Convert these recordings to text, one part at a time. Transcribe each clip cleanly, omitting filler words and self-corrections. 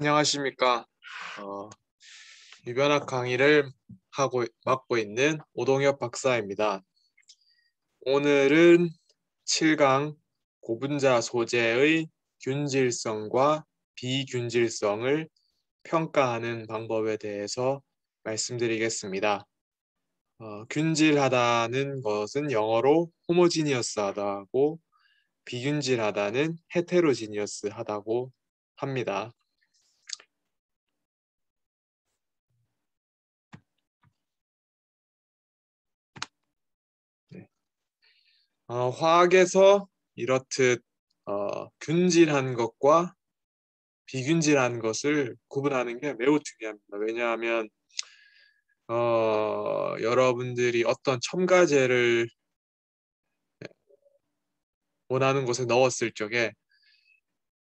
안녕하십니까. 어, 유변학 강의를 맡고 있는 오동엽 박사입니다. 오늘은 7강 고분자 소재의 균질성과 비균질성을 평가하는 방법에 대해서 말씀드리겠습니다. 균질하다는 것은 영어로 호모지니어스하다고, 비균질하다는 헤테로지니어스하다고 합니다. 네. 화학에서 이렇듯 균질한 것과 비균질한 것을 구분하는 게 매우 중요합니다. 왜냐하면 여러분들이 어떤 첨가제를 원하는 곳에 넣었을 적에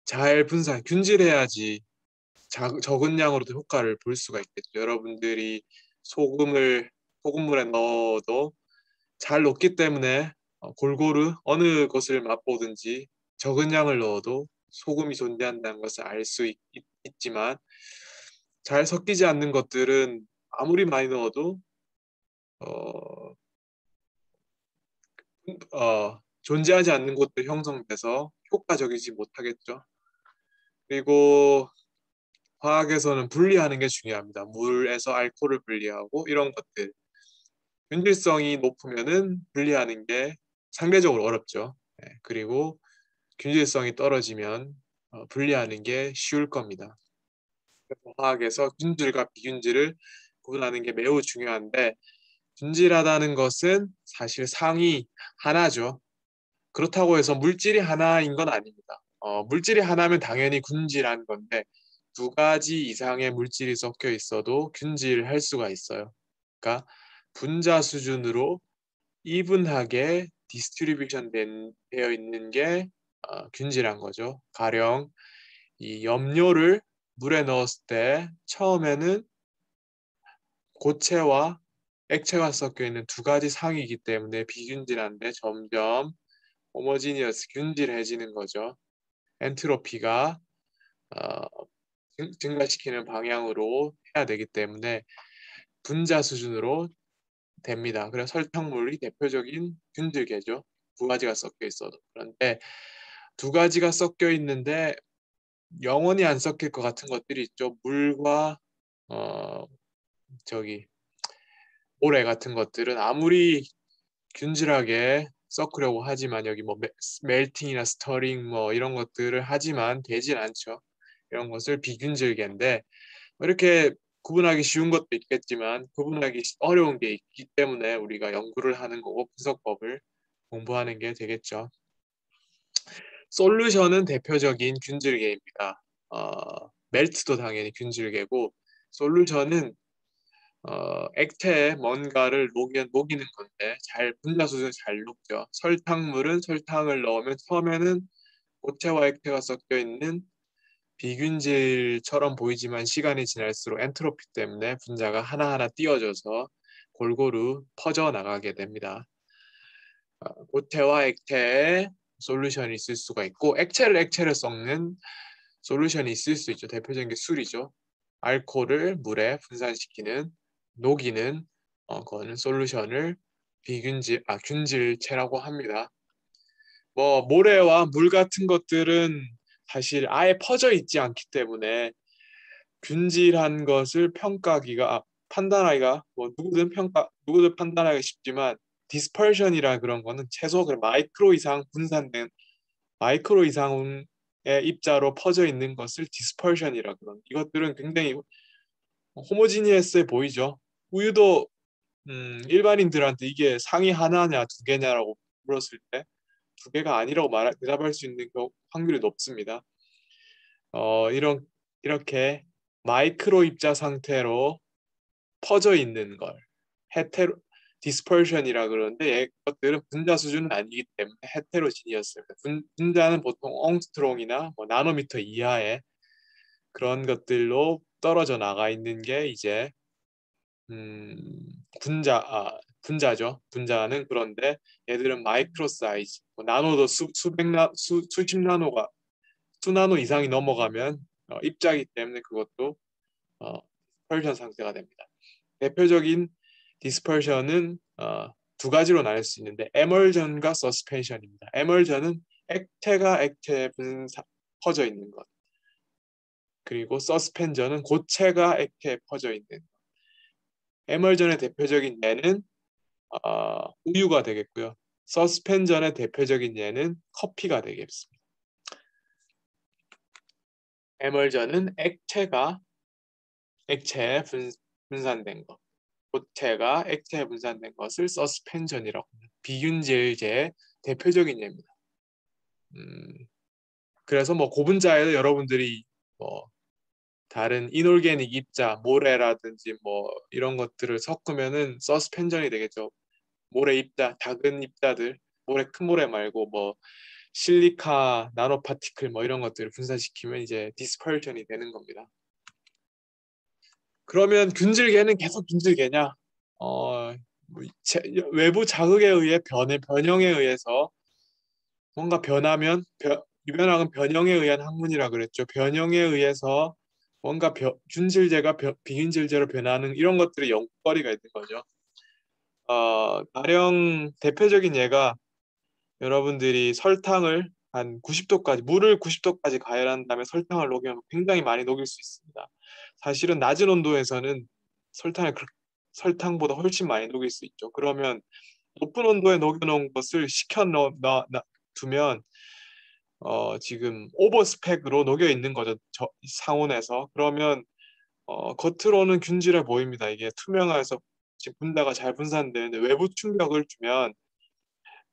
잘 균질해야지 적은 양으로도 효과를 볼 수가 있겠죠. 여러분들이 소금을 소금물에 넣어도 잘 녹기 때문에 골고루 어느 것을 맛보든지 적은 양을 넣어도 소금이 존재한다는 것을 알 수 있지만 잘 섞이지 않는 것들은 아무리 많이 넣어도 어, 존재하지 않는 것도 형성돼서 효과적이지 못하겠죠. 그리고 화학에서는 분리하는 게 중요합니다. 물에서 알코올을 분리하고 이런 것들. 균질성이 높으면은 분리하는 게 상대적으로 어렵죠. 네, 그리고 균질성이 떨어지면 분리하는 게 쉬울 겁니다. 그래서 화학에서 균질과 비균질을 구분하는 게 매우 중요한데 균질하다는 것은 사실 상이 하나죠. 그렇다고 해서 물질이 하나인 건 아닙니다. 물질이 하나면 당연히 균질한 건데 두 가지 이상의 물질이 섞여 있어도 균질할 수가 있어요. 그러니까 분자 수준으로 이분하게 되어 있는 게 균질한 거죠. 가령 이 염료를 물에 넣었을 때 처음에는 고체와 액체가 섞여 있는 두 가지 상이기 때문에 비균질한데 점점 호모지니어스 균질해지는 거죠. 엔트로피가 어, 증가시키는 방향으로 해야 되기 때문에 분자 수준으로 됩니다. 그래서 설탕물이 대표적인 균질계죠. 두 가지가 섞여 있어도. 그런데 두 가지가 섞여 있는데 영원히 안 섞일 것 같은 것들이 있죠. 물과 어, 저기 모래 같은 것들은 아무리 균질하게 섞으려고 하지만 여기 뭐 멜팅이나 스터링 뭐 이런 것들을 하지만 되진 않죠. 이런 것을 비균질계인데 이렇게 구분하기 쉬운 것도 있겠지만 구분하기 어려운 게 있기 때문에 우리가 연구를 하는 거고 분석법을 공부하는 게 되겠죠. 솔루션은 대표적인 균질계입니다. 멜트도 당연히 균질계고 솔루션은 액체에 뭔가를 녹이는 건데 잘 분자 수준 잘 녹죠. 설탕물은 설탕을 넣으면 처음에는 고체와 액체가 섞여 있는 비균질처럼 보이지만 시간이 지날수록 엔트로피 때문에 분자가 하나하나 띄어져서 골고루 퍼져 나가게 됩니다. 고체와 액체에 솔루션이 있을 수가 있고 액체를 섞는 솔루션이 있을 수 있죠. 대표적인 게 술이죠. 알코올을 물에 분산시키는 녹이는 그거는 솔루션을 균질체라고 합니다. 뭐 모래와 물 같은 것들은 사실 아예 퍼져 있지 않기 때문에 균질한 것을 판단하기가 뭐 누구든 판단하기 쉽지만 디스퍼션이라 그런 거는 최소 그 마이크로 이상의 입자로 퍼져 있는 것을 디스퍼션이라 그런 이것들은 굉장히 호모지니어스해 보이죠. 우유도 일반인들한테 이게 상이 하나냐 두 개냐라고 물었을 때 두 개가 아니라고 대답할 수 있는 확률이 높습니다. 이렇게 마이크로 입자 상태로 퍼져 있는 걸 헤테로 디스퍼션이라 그러는데 이것들은 분자 수준은 아니기 때문에 헤테로지니어스입니다. 분자는 보통 엉스트롱이나 뭐 나노미터 이하의 그런 것들로 떨어져 나가 있는 게 이제 음, 분자죠. 분자는 그런데 얘들은 마이크로 사이즈, 뭐 나노도 수십 나노가 수 나노 이상이 넘어가면 입자이기 때문에 그것도 디스퍼션 상태가 됩니다. 대표적인 디스퍼션은 두 가지로 나눌 수 있는데 에멀전과 서스펜션입니다. 에멀전은 액체가 액체에 퍼져 있는 것. 그리고 서스펜전은 고체가 액체에 퍼져 있는 것. 에멀전의 대표적인 예는 우유가 되겠고요. 서스펜전의 대표적인 예는 커피가 되겠습니다. 에멀전은 액체가 액체에 분산된 것, 고체가 액체에 분산된 것을 서스펜전이라고 합니다. 비균질제의 대표적인 예입니다. 그래서 뭐 고분자에도 여러분들이 뭐 다른 이놀게닉 입자, 모래라든지 뭐 이런 것들을 섞으면은 서스펜전이 되겠죠. 모래 입자, 작은 입자들, 큰 모래 말고 뭐 실리카, 나노 파티클 뭐 이런 것들을 분산시키면 이제 디스퍼션이 되는 겁니다. 그러면 균질계는 계속 균질계냐? 뭐 외부 자극에 의해 변형에 의해서 뭔가 변하면 유변학은 변형에 의한 학문이라 그랬죠. 변형에 의해서 뭔가 균질제가 비균질제로 변하는 이런 것들이 연구거리가 있는 거죠. 가령 대표적인 예가 여러분들이 설탕을 한 90도까지 물을 90도까지 가열한 다음에 설탕을 녹이면 굉장히 많이 녹일 수 있습니다. 사실은 낮은 온도에서는 설탕보다 훨씬 많이 녹일 수 있죠. 그러면 높은 온도에 녹여놓은 것을 두면 지금 오버 스펙으로 녹여 있는 거죠. 상온에서. 그러면 겉으로는 균질해 보입니다. 이게 투명해서 지금 분자가 잘 분산되는데 외부 충격을 주면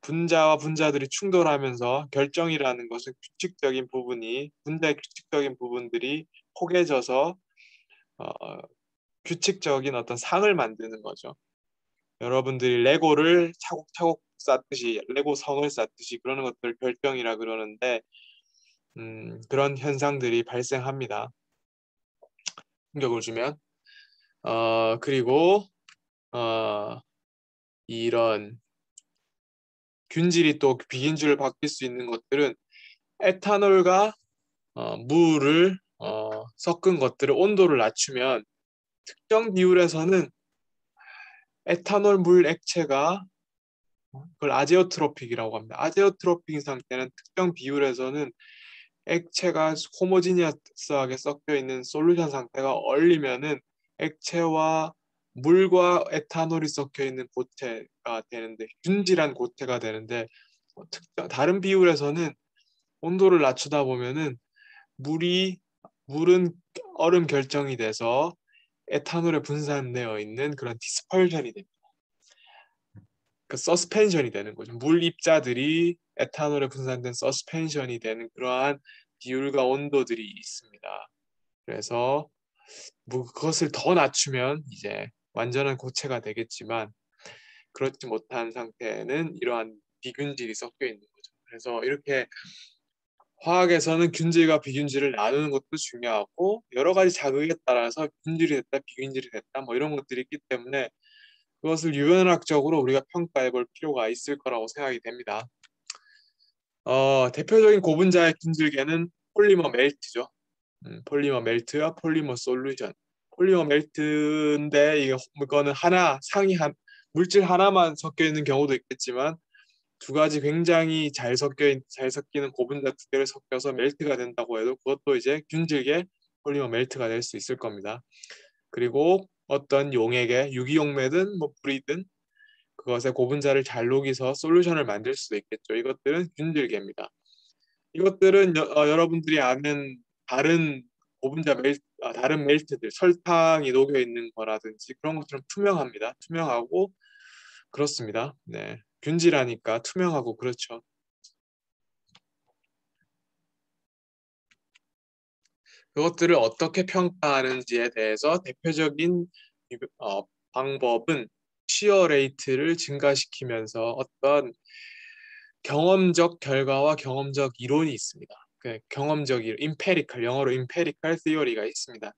분자와 분자들이 충돌하면서 결정이라는 것은 분자의 규칙적인 부분들이 포개져서 어, 규칙적인 어떤 상을 만드는 거죠. 여러분들이 레고를 차곡차곡 쌓듯이 레고 성을 쌓듯이 그러는 것들 결정이라 그러는데 그런 현상들이 발생합니다. 충격을 주면 그리고 이런 균질이 또 비균질을 바뀔 수 있는 것들은 에탄올과 물을 섞은 것들을 온도를 낮추면 특정 비율에서는 에탄올 물 액체가 그걸 아제오트로픽이라고 합니다. 아제오트로픽인 상태는 특정 비율에서는 액체가 호모지니어스하게 섞여 있는 솔루션 상태가 얼리면은 액체와 물과 에탄올이 섞여 있는 고체가 되는데 균질한 고체가 되는데 다른 비율에서는 온도를 낮추다 보면은 물은 얼음 결정이 돼서 에탄올에 분산되어 있는 그런 디스펄션이 됩니다. 그 서스펜션이 되는 거죠. 물 입자들이 에탄올에 분산된 서스펜션이 되는 그러한 비율과 온도들이 있습니다. 그래서 뭐 그것을 더 낮추면 이제 완전한 고체가 되겠지만 그렇지 못한 상태는 이러한 비균질이 섞여 있는 거죠. 그래서 이렇게 화학에서는 균질과 비균질을 나누는 것도 중요하고 여러 가지 자극에 따라서 균질이 됐다, 비균질이 됐다 뭐 이런 것들이 있기 때문에 그것을 유연학적으로 우리가 평가해 볼 필요가 있을 거라고 생각이 됩니다. 대표적인 고분자의 균질계는 폴리머 멜트죠. 폴리머 멜트와 폴리머 솔루션. 폴리머 멜트인데 이거는 물질 하나만 섞여 있는 경우도 있겠지만 두 가지 굉장히 잘 섞이는 고분자 두 개를 섞여서 멜트가 된다고 해도 그것도 이제 균질계 폴리머 멜트가 될 수 있을 겁니다. 그리고 어떤 용액에 유기용매든 뭐 물이든 그것의 고분자를 잘 녹여서 솔루션을 만들 수도 있겠죠. 이것들은 균질계입니다. 이것들은 여러분들이 아는 다른 다른 멜트들, 설탕이 녹여 있는 거라든지 그런 것처럼 투명합니다. 투명하고 그렇습니다. 네, 균질하니까 투명하고 그렇죠. 그것들을 어떻게 평가하는지에 대해서 대표적인 방법은 시어 레이트를 증가시키면서 어떤 경험적 결과와 경험적 이론이 있습니다. 경험적 이론, 영어로 임페리컬 티어리가 있습니다.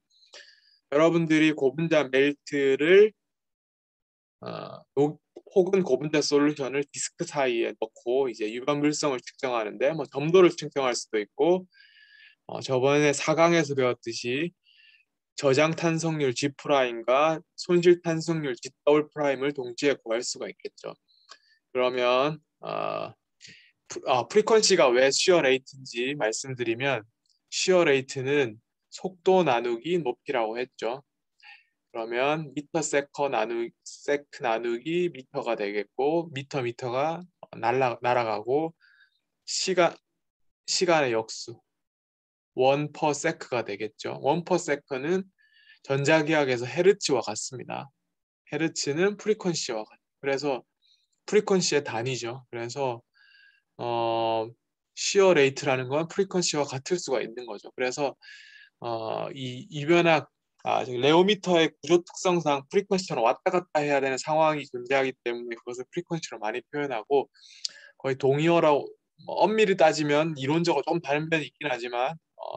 여러분들이 고분자 멜트를 혹은 고분자 솔루션을 디스크 사이에 넣고 이제 유변 물성을 측정하는데 뭐 점도를 측정할 수도 있고 저번에 4강에서 배웠듯이 저장 탄성률 G'과 손실 탄성률 G''을 동시에 구할 수가 있겠죠. 그러면 프리퀀시가 왜 쉬어 레이트인지 말씀드리면 쉬어 레이트는 속도 나누기 높이라고 했죠. 그러면 미터 세크 나누기 미터가 되겠고 미터가 날아가고 시간의 역수 원 퍼 세크가 되겠죠. 원 퍼 세크는 전자기학에서 헤르츠와 같습니다. 헤르츠는 프리퀀시와 같아요. 그래서 프리퀀시의 단위죠. 그래서 시어 레이트라는 건 프리퀀시와 같을 수가 있는 거죠. 그래서 이 이변학 레오미터의 구조 특성상 프리퀀시처럼 왔다 갔다 해야 되는 상황이 존재하기 때문에 그것을 프리퀀시로 많이 표현하고 거의 동의어라고 엄밀히 따지면 이론적으로 좀 다른 면이 있긴 하지만 어,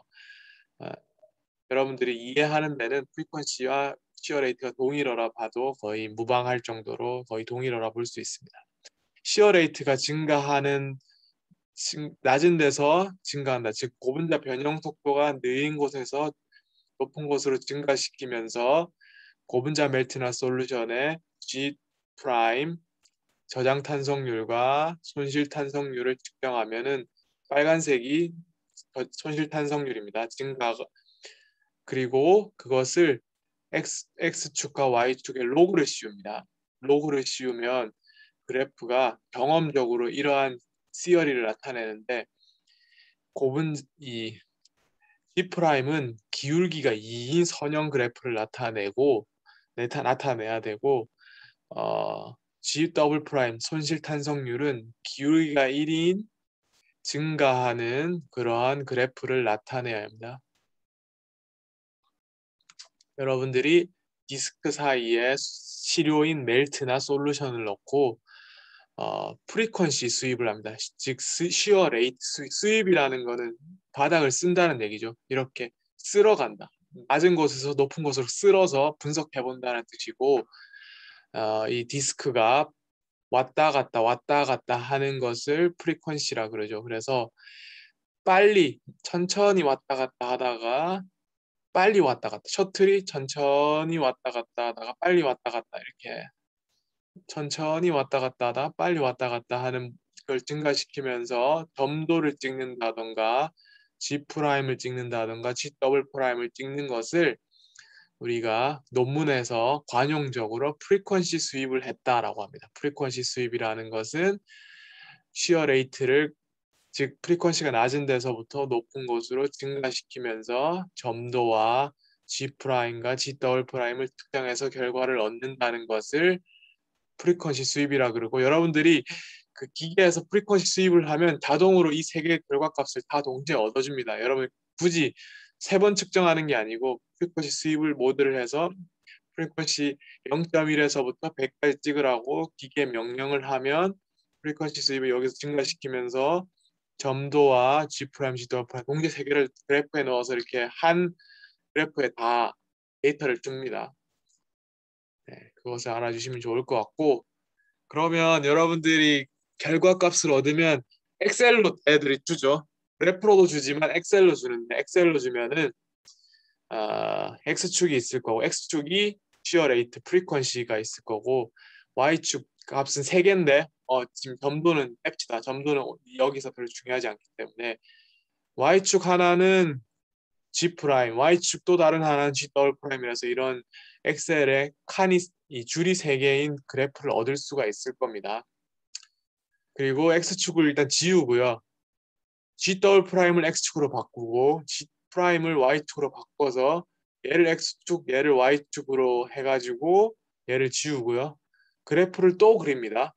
여러분들이 이해하는 데는 프리퀀시와 시어 레이트가 동일어라 봐도 거의 무방할 정도로 거의 동일어라 볼 수 있습니다. 시어 레이트가 증가하는 낮은 데서 증가한다. 즉 고분자 변형 속도가 느린 곳에서 높은 곳으로 증가시키면서 고분자 멜트나 솔루션의 G 프라임 저장 탄성률과 손실 탄성률을 측정하면은 빨간색이 손실 탄성률입니다. 그리고 그것을 X축과 Y축의 로그를 씌웁니다. 로그를 씌우면 그래프가 경험적으로 이러한 시어리를 나타내는데 이 G'은 기울기가 2인 선형 그래프를 나타내야 되고 G 더블 프라임 손실 탄성률은 기울기가 1인 증가하는 그러한 그래프를 나타내야 합니다. 여러분들이 디스크 사이에 시료인 멜트나 솔루션을 넣고 프리퀀시 수입을 합니다. 즉 시어 레이트 수입이라는 거는 바닥을 쓴다는 얘기죠. 이렇게 쓸어간다. 낮은 곳에서 높은 곳으로 쓸어서 분석해 본다는 뜻이고 이 디스크가 왔다 갔다 하는 것을 프리퀀시라 그러죠. 그래서 천천히 왔다 갔다 하다가 빨리 왔다 갔다 셔틀이 천천히 왔다 갔다 하다가 빨리 왔다 갔다 이렇게 천천히 왔다 갔다 하다 빨리 왔다 갔다 하는 걸 증가시키면서 점도를 찍는다던가 G'을 찍는다던가 G'을 찍는 것을 우리가 논문에서 관용적으로 프리퀀시 수입을 했다라고 합니다. 프리퀀시 수입이라는 것은 시어 레이트를 즉 프리퀀시가 낮은 데서부터 높은 곳으로 증가시키면서 점도와 G'과 G'을 특정해서 결과를 얻는다는 것을 프리퀀시 수입이라 그러고 여러분들이 그 기계에서 프리퀀시 수입을 하면 자동으로 이 세 개의 결과값을 다 동시에 얻어줍니다. 여러분 굳이 세 번 측정하는 게 아니고 프리퀀시 수입을 모드를 해서 프리퀀시 0.1에서부터 100까지 찍으라고 기계 명령을 하면 프리퀀시 수입을 여기서 증가시키면서 점도와 G 프라임, G 더블 프라임 동시에 세 개를 그래프에 넣어서 이렇게 한 그래프에 다 데이터를 줍니다. 네, 그것을 알아주시면 좋을 것 같고 그러면 여러분들이 결과값을 얻으면 엑셀로 애들이 주죠. 그래프로도 주지만 엑셀로 주는데 엑셀로 주면은 X축이 있을 거고 X축이 시어 레이트 프리퀀시가 있을 거고 Y축 값은 3개인데 지금 점도는 뺍시다. 점도는 여기서 별로 중요하지 않기 때문에 Y축 하나는 G 프라임, Y축 또 다른 하나는 G 더블 프라임이라서 이런 엑셀에 이 줄이 3개인 그래프를 얻을 수가 있을 겁니다. 그리고 X축을 일단 지우고요. G 더블 프라임을 X축으로 바꾸고 G 프라임을 Y축으로 바꿔서 얘를 X축, 얘를 Y축으로 해가지고 얘를 지우고요. 그래프를 또 그립니다.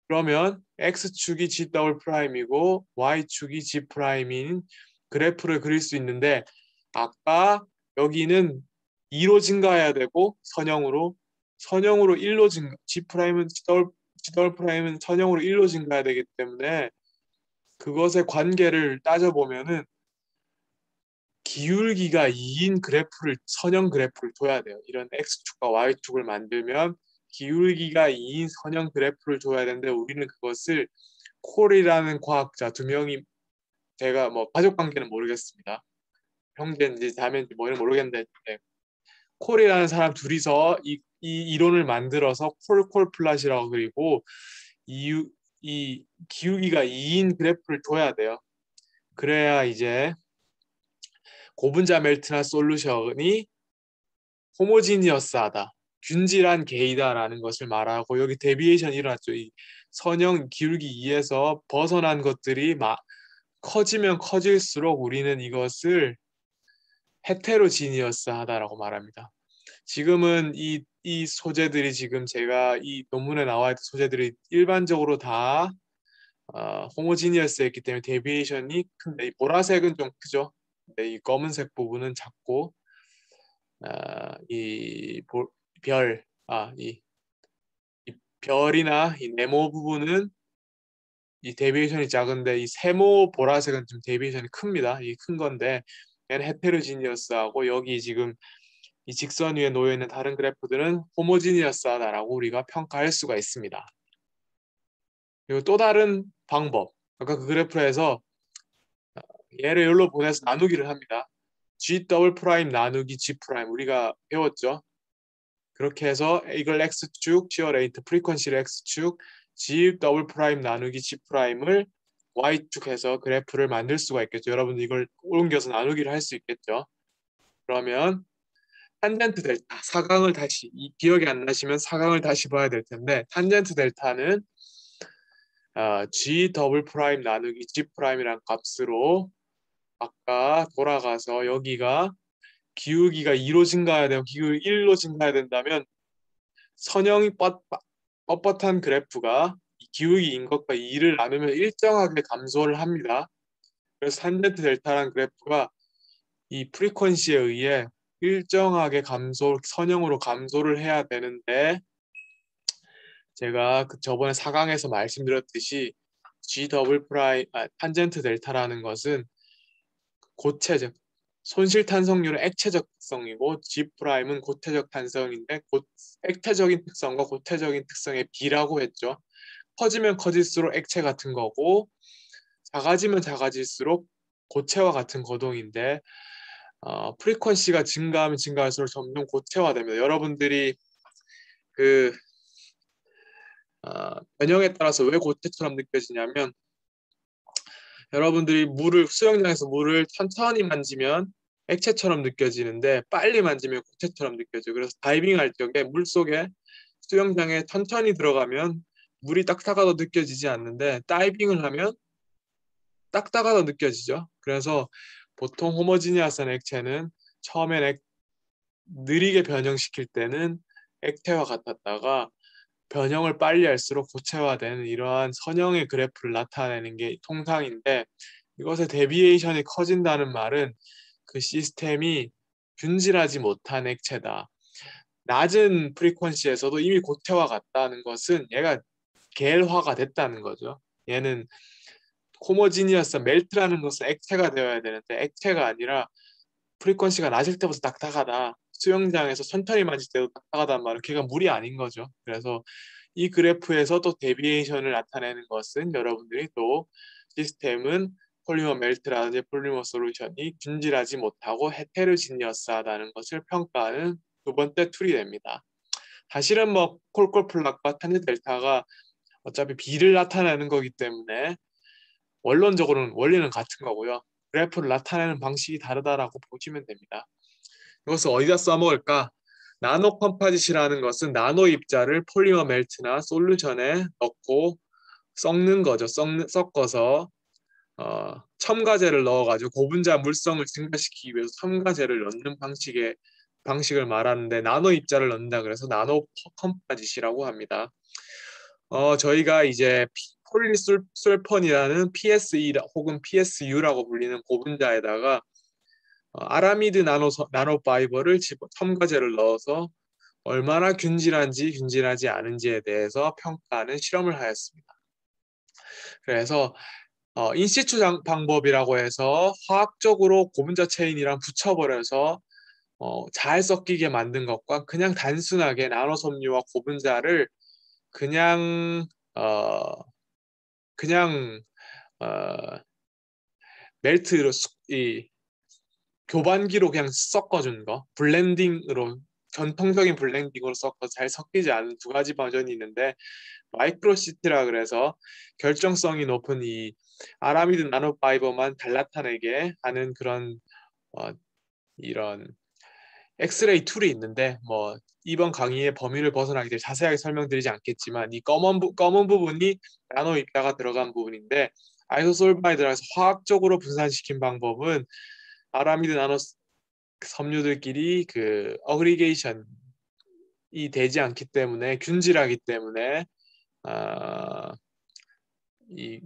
그러면 X축이 G 더블 프라임이고 Y축이 G 프라임인 그래프를 그릴 수 있는데 아까 여기는 2로 증가해야 되고 선형으로 1로 G 프라임은 G 더블 프라임은 선형으로 1로 증가해야 되기 때문에 그것의 관계를 따져보면은 기울기가 2인 선형 그래프를 둬야 돼요. 이런 X축과 Y축을 만들면 기울기가 2인 선형 그래프를 둬야 되는데 우리는 그것을 콜이라는 과학자 2명이 제가 뭐 가족 관계는 모르겠습니다. 형제인지 자매인지 뭐 이런 모르겠는데 콜이라는 사람 둘이서 이 이론을 만들어서 콜콜 플랫이라고 그리고 이 기울기가 2인 그래프를 둬야 돼요. 그래야 이제 고분자 멜트나 솔루션이 호모지니어스하다, 균질한 개이다라는 것을 말하고 여기 데비에이션이 일어났죠. 이 선형 기울기 2에서 벗어난 것들이 커지면 커질수록 우리는 이것을 헤테로지니어스하다라고 말합니다. 지금은 이 소재들이 지금 제가 이 논문에 나와 있는 소재들이 일반적으로 다 호모지니어스였기 때문에 데비에이션이 큰데 이 보라색은 좀 크죠. 근데 이 검은색 부분은 작고 이 별, 이 별이나 이 네모 부분은 이 데비에이션이 작은데 이 세모 보라색은 좀 데비에이션이 큽니다. 이 큰 건데 얘는 헤테로지니어스하고 여기 지금 이 직선 위에 놓여 있는 다른 그래프들은 호모지니어스하다라고 우리가 평가할 수가 있습니다. 그리고 또 다른 방법, 아까 그 그래프에서 얘를 여기로 보내서 나누기를 합니다. G 더블 프라임 나누기 G 프라임 우리가 배웠죠. 그렇게 해서 이걸 X축, 지어레이트 프리퀀시를 X축, G 더블 프라임 나누기 G 프라임을 Y축 해서 그래프를 만들 수가 있겠죠. 여러분들 이걸 옮겨서 나누기를 할 수 있겠죠. 그러면 탄젠트 델타, 사각을 다시 기억이 안 나시면 사각을 다시 봐야 될 텐데 탄젠트 델타는 G 더블 프라임 나누기 G 프라임이란 값으로 아까 돌아가서 여기가 기울기가 2로 증가해야 되고 기울기 1로 증가해야 된다면 선형이 뻣뻣한 그래프가 기울기인 것과 2를 나누면 일정하게 감소를 합니다. 그래서 탄젠트 델타라는 그래프가 이 프리퀀시에 의해 일정하게 선형으로 감소를 해야 되는데 제가 저번에 4강에서 말씀드렸듯이 G 더블 프라임 탄젠트 델타라는 것은 고체적 손실 탄성률은 액체적 특성이고 G 프라임은 고체적 탄성인데 액체적인 특성과 고체적인 특성의 비라고 했죠. 커지면 커질수록 액체 같은 거고 작아지면 작아질수록 고체와 같은 거동인데 프리퀀시가 증가하면 증가할수록 점점 고체화됩니다. 여러분들이 그 변형에 따라서 왜 고체처럼 느껴지냐면 여러분들이 수영장에서 물을 천천히 만지면 액체처럼 느껴지는데 빨리 만지면 고체처럼 느껴져요. 그래서 다이빙 할 적에 물속에 수영장에 천천히 들어가면 물이 딱딱하다 느껴지지 않는데 다이빙을 하면 딱딱하다 느껴지죠. 그래서 보통 호모지니아스한 액체는 처음엔 느리게 변형시킬 때는 액체와 같았다가 변형을 빨리 할수록 고체화되는 이러한 선형의 그래프를 나타내는 게 통상인데 이것의 데비에이션이 커진다는 말은 그 시스템이 균질하지 못한 액체다. 낮은 프리퀀시에서도 이미 고체화 같다는 것은 얘가 계열화가 됐다는 거죠. 얘는 호모지니어스 멜트라는 것은 액체가 되어야 되는데 액체가 아니라 프리퀀시가 낮을 때부터 딱딱하다. 수영장에서 천천히 만질 때도 딱딱하단 말은 걔가 물이 아닌 거죠. 그래서 이 그래프에서 또 데비에이션을 나타내는 것은 여러분들이 또 시스템은 폴리머 멜트라든지 폴리머 솔루션이 균질하지 못하고 헤테로지니어스하다는 것을 평가하는 두 번째 툴이 됩니다. 사실은 뭐 콜콜 플랫과 탄젠트 델타가 어차피 비를 나타내는 거기 때문에 원론적으로는 원리는 같은 거고요. 그래프를 나타내는 방식이 다르다라고 보시면 됩니다. 이것을 어디다 써먹을까? 나노 컴파짓이라는 것은 나노 입자를 폴리머 멜트나 솔루션에 넣고 섞는 거죠. 섞어서 첨가제를 넣어가지고 고분자 물성을 증가시키기 위해서 첨가제를 넣는 방식을 말하는데 나노 입자를 넣는다 그래서 나노 컴파짓이라고 합니다. 저희가 이제 폴리술펀이라는 PSE 혹은 PSU라고 불리는 고분자에다가 아라미드 나노파이버를 첨가제를 넣어서 얼마나 균질한지 균질하지 않은지에 대해서 평가하는 실험을 하였습니다. 그래서 인시추 방법이라고 해서 화학적으로 고분자 체인이랑 붙여버려서 잘 섞이게 만든 것과 그냥 단순하게 나노섬유와 고분자를 그냥 어, 그냥 어, 멜트로 이 교반기로 그냥 섞어준 거, 블렌딩으로 전통적인 블렌딩으로 섞어 잘 섞이지 않은 두 가지 버전이 있는데 마이크로시티라 그래서 결정성이 높은 이 아라미드 나노파이버만 잘 나타내게 하는 그런 이런 엑스레이 툴이 있는데 뭐 이번 강의의 범위를 벗어나기 때문에 자세하게 설명드리지 않겠지만 이 검은 부분이 나노 입자가 들어간 부분인데 아이소솔바이드라서 화학적으로 분산시킨 방법은 아라미드 나노 섬유들끼리 그 어그리게이션이 되지 않기 때문에 균질하기 때문에 이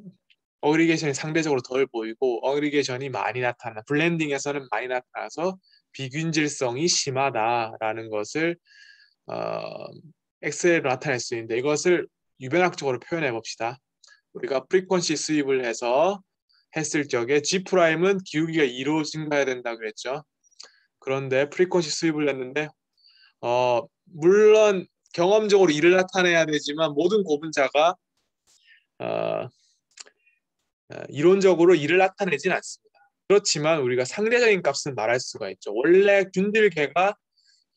어그리게이션이 상대적으로 덜 보이고 어그리게이션이 많이 나타나 블렌딩에서는 많이 나타나서 비균질성이 심하다라는 것을 어, 엑셀로 나타낼 수 있는데 이것을 유변학적으로 표현해 봅시다. 우리가 프리퀀시 수입을 해서 했을 적에 G'은 기울기가 2로 증가해야 된다고 그랬죠. 그런데 프리퀀시 수입을 했는데 물론 경험적으로 2를 나타내야 되지만 모든 고분자가 어, 이론적으로 2를 나타내진 않습니다. 그렇지만 우리가 상대적인 값은 말할 수가 있죠. 원래 균들계가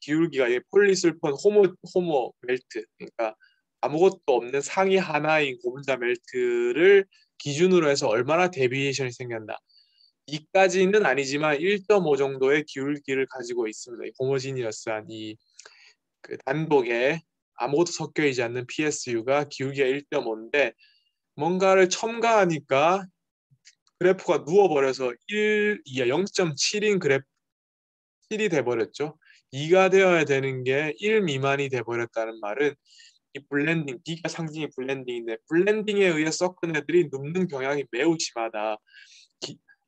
기울기가 폴리술폰 호모 멜트 그러니까 아무것도 없는 상위 하나인 고분자 멜트를 기준으로 해서 얼마나 데비에이션이 생겼나 이까지는 아니지만 1.5 정도의 기울기를 가지고 있습니다. 호모지니어스한 그 단독에 아무것도 섞여 있지 않는 PSU가 기울기가 1.5인데 뭔가를 첨가하니까 그래프가 누워버려서 0.7인 그래프 7이 돼버렸죠. 2가 되어야 되는 게 1 미만이 돼버렸다는 말은 이 블렌딩, B가 상징이 블렌딩인데 블렌딩에 의해 섞은 애들이 눕는 경향이 매우 심하다.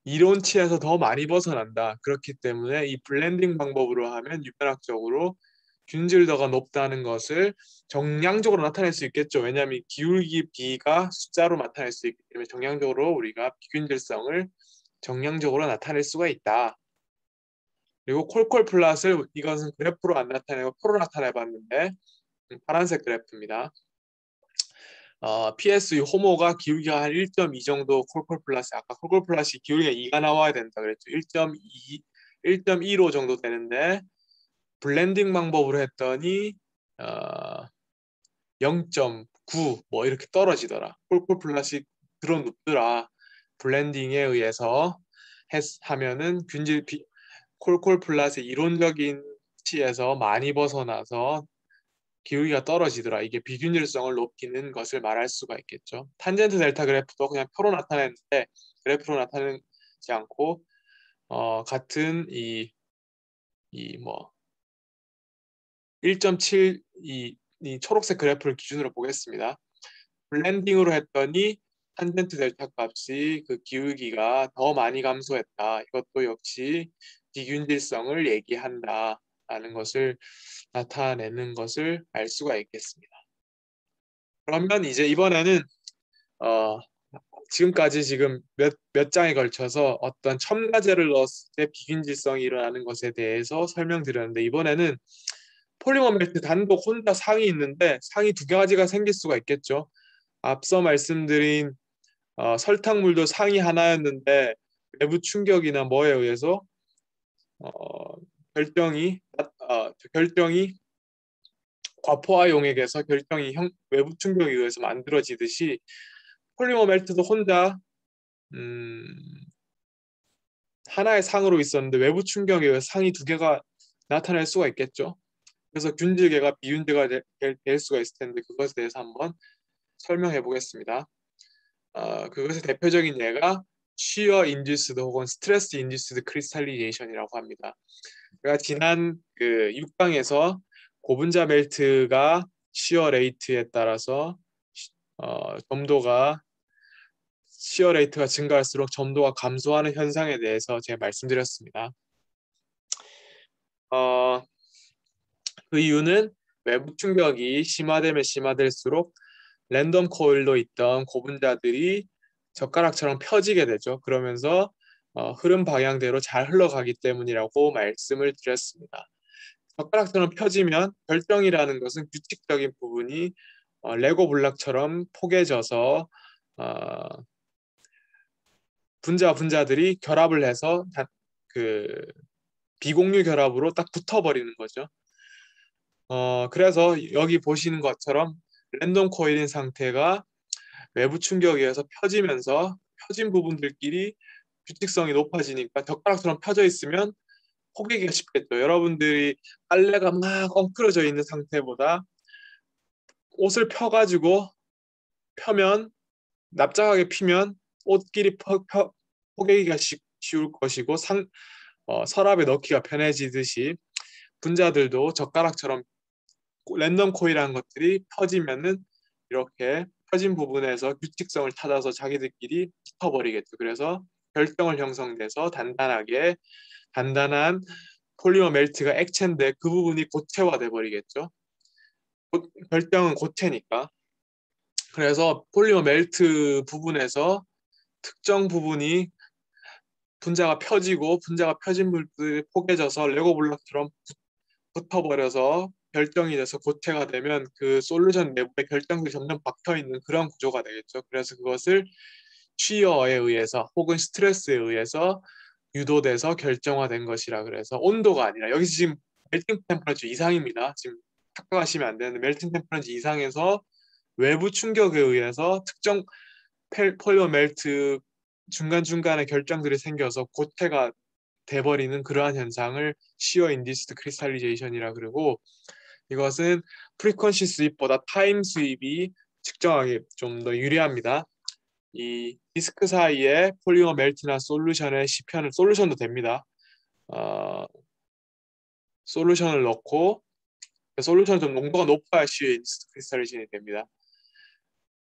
이론치에서 더 많이 벗어난다. 그렇기 때문에 이 블렌딩 방법으로 하면 유변학적으로 균질도가 높다는 것을 정량적으로 나타낼 수 있겠죠. 왜냐하면 기울기 B가 숫자로 나타낼 수 있기 때문에 정량적으로 우리가 비균질성을 정량적으로 나타낼 수가 있다. 그리고 콜콜 플랫을 이것은 그래프로 안 나타내고 표로 나타내 봤는데 파란색 그래프입니다. PSU 호모가 기울기가 한 1.2 정도 콜콜 플러스 아까 콜콜 플러스 기울기가 2가 나와야 된다 그랬죠. 1.2 1.15 정도 되는데 블렌딩 방법으로 했더니 0.9 뭐 이렇게 떨어지더라. 콜콜 플러스 들어눕더라. 블렌딩에 의해서 하면은 콜콜 플러스 이론적인 치에서 많이 벗어나서 기울기가 떨어지더라. 이게 비균일성을 높이는 것을 말할 수가 있겠죠. 탄젠트 델타 그래프도 그냥 표로 나타내는데 그래프로 나타내지 않고 같은 이 뭐 1.7 이 초록색 그래프를 기준으로 보겠습니다. 블렌딩으로 했더니 탄젠트 델타 값이 그 기울기가 더 많이 감소했다. 이것도 역시 비균질성을 얘기한다라는 것을 나타내는 것을 알 수가 있겠습니다. 그러면 이제 이번에는 어, 지금까지 지금 몇 장에 걸쳐서 어떤 첨가제를 넣었을 때 비균질성이 일어나는 것에 대해서 설명드렸는데 이번에는 폴리머 멜트 단독 혼자 상이 있는데 상이 두 가지가 생길 수가 있겠죠. 앞서 말씀드린 설탕물도 상이 하나였는데 외부 충격이나 뭐에 의해서 어, 결정이 과포화 용액에서 결정이 외부 충격에 의해서 만들어지듯이 폴리머 멜트도 혼자 하나의 상으로 있었는데 외부 충격에 의해 상이 두 개가 나타날 수가 있겠죠. 그래서 균질계가 비균질가 될 수가 있을 텐데 그것에 대해서 한번 설명해 보겠습니다. 그것의 대표적인 예가 쉬어 인듀스드 혹은 스트레스 인듀스드 크리스탈리제이션이라고 합니다. 제가 지난 그 6강에서 고분자 멜트가 쉬어 레이트에 따라서 점도가 시어 레이트가 증가할수록 점도가 감소하는 현상에 대해서 제가 말씀드렸습니다. 그 이유는 외부 충격이 심화되면 심화될수록 랜덤 코일로 있던 고분자들이 젓가락처럼 펴지게 되죠. 그러면서 흐름 방향대로 잘 흘러가기 때문이라고 말씀을 드렸습니다. 젓가락처럼 펴지면 결정이라는 것은 규칙적인 부분이 레고 블락처럼 포개져서 분자와 분자들이 결합을 해서 그 비공유 결합으로 딱 붙어버리는 거죠. 그래서 여기 보시는 것처럼 랜덤 코일인 상태가 외부 충격에 의해서 펴지면서 펴진 부분들끼리 규칙성이 높아지니까 젓가락처럼 펴져 있으면 포개기가 쉽겠죠. 여러분들이 빨래가 막 엉클어져 있는 상태보다 옷을 펴가지고 펴면 납작하게 피면 옷끼리 포개기가 쉬울 것이고 서랍에 넣기가 편해지듯이 분자들도 젓가락처럼 랜덤 코일한 것들이 펴지면은 이렇게 펴진 부분에서 규칙성을 찾아서 자기들끼리 붙어버리겠죠. 그래서 결정을 형성돼서 단단한 폴리머 멜트가 액체인데 그 부분이 고체화돼 버리겠죠. 결정은 고체니까. 그래서 폴리머 멜트 부분에서 특정 부분이 분자가 펴진 부분들이 포개져서 레고 블록처럼 붙어버려서 결정이 돼서 고체가 되면 그 솔루션 내부에 결정들이 점점 박혀 있는 그런 구조가 되겠죠. 그래서 그것을 취어에 의해서 혹은 스트레스에 의해서 유도돼서 결정화된 것이라 그래서 온도가 아니라 여기서 지금 멜팅 템퍼러처 이상입니다. 지금 착각하시면 안 되는데 멜팅 템퍼러처 이상에서 외부 충격에 의해서 특정 폴리머 멜트 중간중간에 결정들이 생겨서 고체가 돼버리는 그러한 현상을 시어 인디스드 크리스탈리제이션이라 그러고 이것은 프리퀀시 수입보다 타임 수입이 측정하기 좀 더 유리합니다. 이 디스크 사이에 폴리머 멜트나 솔루션의 시편을 솔루션도 됩니다. 솔루션을 넣고 솔루션 좀 농도가 높아야 시어 인디스드 크리스탈리제이션이 됩니다.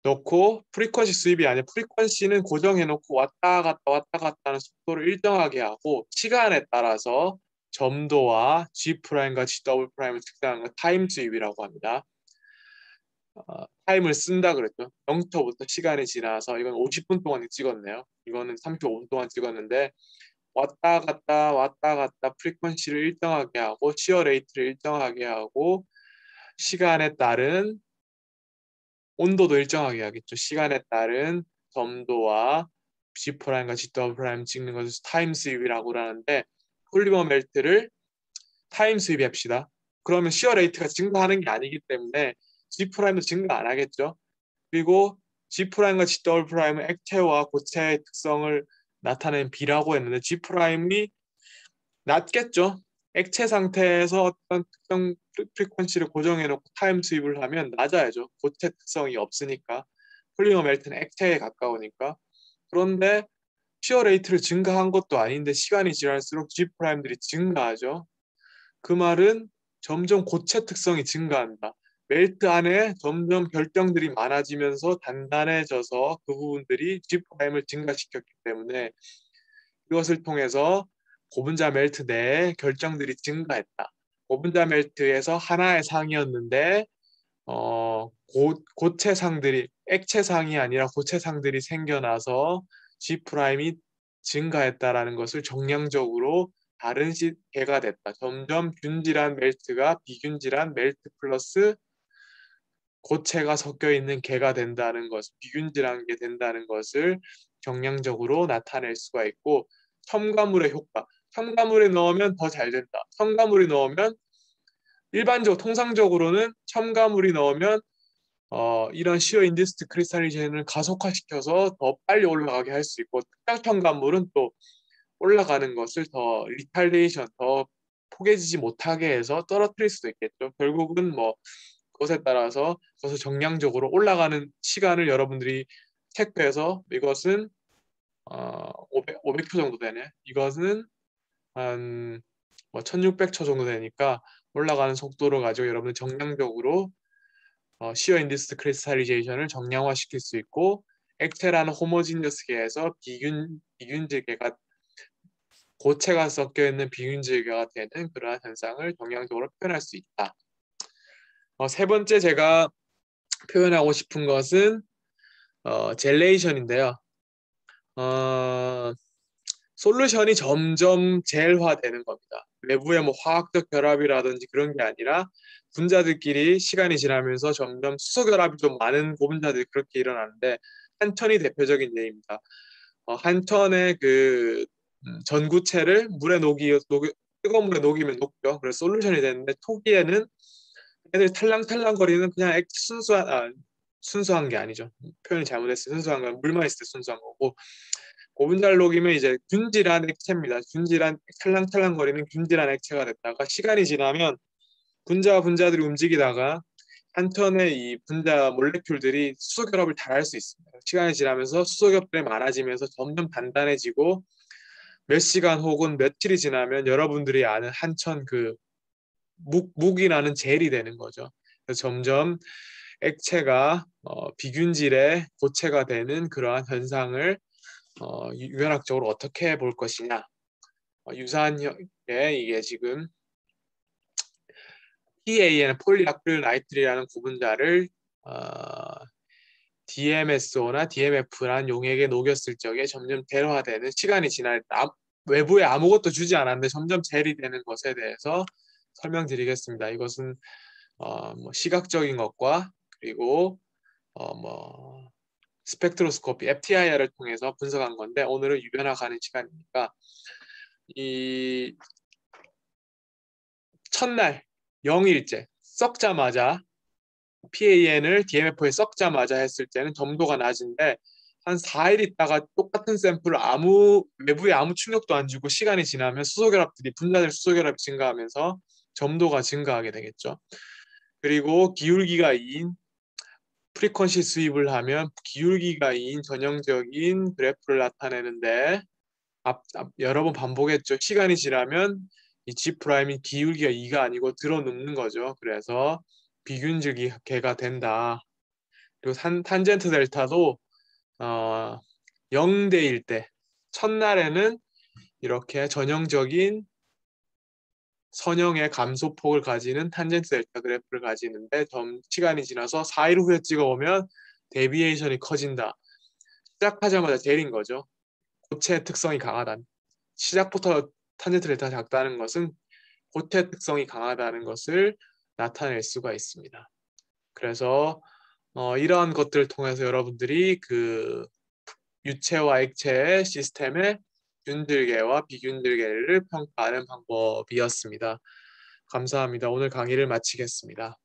넣고 프리퀀시 수입이 아니라 프리퀀시는 고정해놓고 왔다 갔다 하는 속도를 일정하게 하고 시간에 따라서 점도와 G'과 G'을 측정하는 걸 타임 수입이라고 합니다. 타임을 쓴다 그랬죠. 0초부터 시간이 지나서 이건 50분 동안 찍었네요. 이거는 35분 동안 찍었는데 왔다 갔다 프리퀀시를 일정하게 하고 시어 레이트를 일정하게 하고 시간에 따른 온도도 일정하게 하겠죠. 시간에 따른 점도와 G'과 G' 찍는 것을 타임 스윕이라고 하는데 폴리머 멜트를 타임 스윕이 합시다. 그러면 시어 레이트가 증가하는 게 아니기 때문에 G'도 증가 안 하겠죠. 그리고 G'과 G'은 액체와 고체의 특성을 나타낸 B라고 했는데 G'이 낮겠죠. 액체 상태에서 어떤 특정 프리퀀시를 고정해놓고 타임 스윕을 하면 낮아야죠. 고체 특성이 없으니까. 폴리머 멜트는 액체에 가까우니까. 그런데 시어 레이트를 증가한 것도 아닌데 시간이 지날수록 G'들이 증가하죠. 그 말은 점점 고체 특성이 증가한다. 멜트 안에 점점 결정들이 많아지면서 단단해져서 그 부분들이 G'을 증가시켰기 때문에 이것을 통해서 고분자 멜트 내에 결정들이 증가했다. 고분자 멜트에서 하나의 상이었는데 고체상들이 액체상이 아니라 고체상들이 생겨나서 G'이 증가했다라는 것을 정량적으로 다른 개가 됐다. 점점 균질한 멜트가 비균질한 멜트 플러스 고체가 섞여 있는 개가 된다는 것, 비균질한 게 된다는 것을 정량적으로 나타낼 수가 있고 첨가물의 효과. 첨가물에 넣으면 더 잘 된다. 첨가물이 넣으면 통상적으로는 첨가물이 넣으면 이런 시어 인디스트 크리스탈리제이션을 가속화시켜서 더 빨리 올라가게 할 수 있고 특정 첨가물은 또 올라가는 것을 더 리탈데이션, 더 포개지지 못하게 해서 떨어뜨릴 수도 있겠죠. 결국은 뭐 그것에 따라서 그것을 정량적으로 올라가는 시간을 여러분들이 체크해서 이것은 500초 정도 되네. 이것은 한 1600초 정도 되니까 올라가는 속도를 가지고 여러분들 정량적으로 시어 인디스트 크리스탈리제이션을 정량화시킬 수 있고 액체라는 호모지니어스 계에서 비균질계가 고체가 섞여 있는 비균질계가 되는 그러한 현상을 정량적으로 표현할 수 있다. 세 번째 제가 표현하고 싶은 것은 젤레이션인데요. 솔루션이 점점 젤화되는 겁니다. 외부의 뭐 화학적 결합이라든지 그런 게 아니라 분자들끼리 시간이 지나면서 점점 수소 결합이 좀 많은 고분자들이 그렇게 일어나는데 한천이 대표적인 예입니다. 한천의 그 전구체를 뜨거운 물에 녹이면 녹죠. 그래서 솔루션이 되는데 초기에는 애들이 탈랑탈랑거리는 그냥 순수한 게 아니죠. 표현이 잘못했어요. 순수한 건 물만 있을 때 순수한 거고, 5분 잘 녹이면 이제 균질한 액체입니다. 균질한 탈랑탈랑거리는 균질한 액체가 됐다가 시간이 지나면 분자와 분자들이 움직이다가 한턴의 이 분자 몰레큘들이 수소결합을 달할 수 있습니다. 시간이 지나면서 수소겹들이 많아지면서 점점 단단해지고 몇 시간 혹은 며칠이 지나면 여러분들이 아는 한천 그 묵이 나는 젤이 되는 거죠. 그래서 점점 액체가 비균질의 고체가 되는 그러한 현상을 유연학적으로 어떻게 볼 것이냐. 유사한에 이게 지금 PAN 폴리아크릴나이트리라는 구분자를 DMSO나 DMF라는 용액에 녹였을 적에 점점 젤화되는 시간이 지날 때 외부에 아무것도 주지 않았는데 점점 젤이 되는 것에 대해서 설명드리겠습니다. 이것은 뭐 시각적인 것과 그리고 뭐 스펙트로스코피 FTIR을 통해서 분석한 건데 오늘은 유변화가는 시간이니까 이 첫날 0일째 썩자마자 PAN을 DMF에 썩자마자 했을 때는 점도가 낮은데 한 4일 있다가 똑같은 샘플을 외부에 아무 충격도 안 주고 시간이 지나면 분자될 수소결합이 증가하면서 점도가 증가하게 되겠죠. 그리고 기울기가 2인 프리퀀시 수입을 하면 기울기가 2인 전형적인 그래프를 나타내는데 여러 번 반복했죠. 시간이 지나면 이 G 프라임이 기울기가 2가 아니고 들어눕는 거죠. 그래서 비균질계가 된다. 그리고 탄젠트 델타도 0대일 때 첫날에는 이렇게 전형적인 선형의 감소폭을 가지는 탄젠트 델타 그래프를 가지는데 시간이 지나서 4일 후에 찍어보면 데비에이션이 커진다. 시작하자마자 제일인 거죠. 고체 특성이 강하다. 시작부터 탄젠트 델타가 작다는 것은 고체 특성이 강하다는 것을 나타낼 수가 있습니다. 그래서 이러한 것들을 통해서 여러분들이 그 유체와 액체의 시스템의 균들계와 비균들계를 평가하는 방법이었습니다. 감사합니다. 오늘 강의를 마치겠습니다.